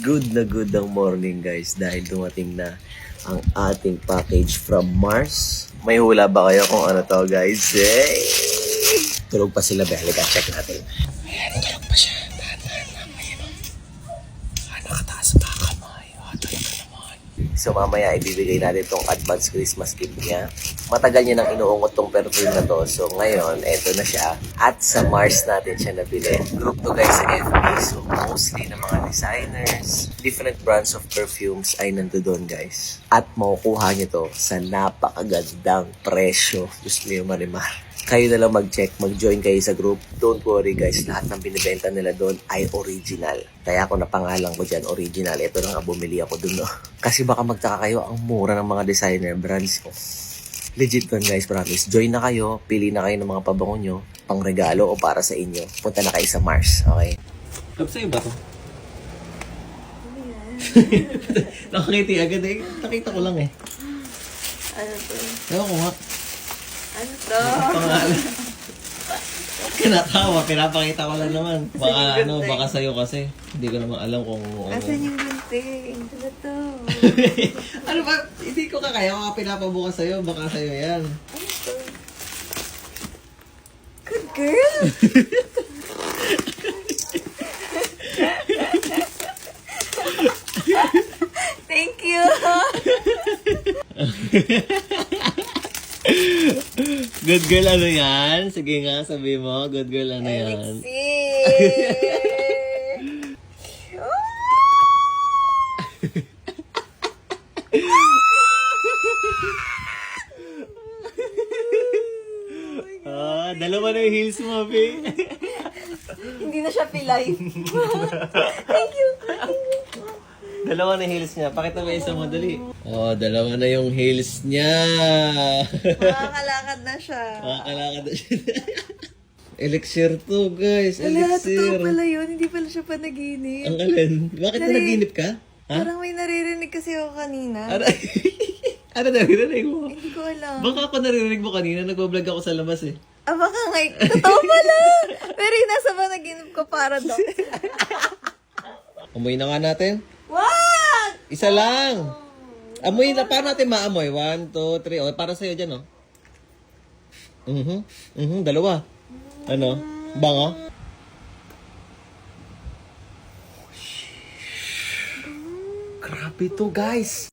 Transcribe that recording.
Good na good ang morning guys dahil dumating na ang ating package from Mars. May hula ba kayo kung ano to guys? Hey! Tulog pa sila, Halika, check natin. Ayan, tulog pa siya. Dahan-dahan lang. Ayan o. Nakataas pa kamay. Talaga naman. So mamaya ibibigay natin tong advance Christmas gift niya. Matagal niya nang inuungot tong perfume na to. So ngayon, eto na siya. At sa Mars natin siya nabili. Group to guys sa FB. So mostly ng mga designers, different brands of perfumes ay nandoon guys. At makukuha niyo to sa napakagandang presyo. Gusto niyo marimar. Kayo na lang mag-check, mag-join kayo sa group. Don't worry guys, lahat ng binibenta nila doon ay original. Kaya ako napangalan ko dyan, original. Ito na nga, bumili ako doon. No? Kasi baka magtaka kayo, ang mura ng mga designer brands ko. Legit doon guys, promise. Join na kayo, pili na kayo ng mga pabango nyo, pang regalo o para sa inyo. Punta na kayo sa Mars, okay? Tapos sa'yo ba to? Nakakiti agad eh. Nakita ko lang eh. Ano to? Ewan ko nga. Ano to? Pangalan. Kinatawa, pinapakita ko lang naman. Baka ano, baka sa'yo kasi. Hindi ko naman alam kung ano. Asan yung gunting? Ano to? Ano ba? Hindi ko kakaya kung pinapabukas sa'yo. Baka sa'yo yan. Ano to? Good girl! Thank you! Good girl ano yan? Sige nga, sabi mo. Good girl ano yan? Dalawa na yung heels mo, babe. Hindi na siya pilay. Thank you. Dalawa na heels niya. Pakita mo isa mo, dali. Oh, dalawa na yung heels niya. Makakalakad na siya. Makakalakad na siya. Elixir to, guys. Wala, Elixir. totoo pala yun. Hindi pala siya panaginip. Ang alin? Bakit nanaginip ka? Ha? Parang may naririnig kasi ako kanina. Ano naririnig mo? Hindi ko alam. Baka ako naririnig mo kanina. Nagbablog ako sa labas eh. Ah, baka nga. Totoo pala. Pero yung nasa panaginip ko para doon. Amoy na nga natin. Wag! Isa lang. Amoy na. Paano natin maamoy? 1, 2, 3. O, para sa'yo dyan, oh. Dalawa. Ano? Bango? Grabe to, guys.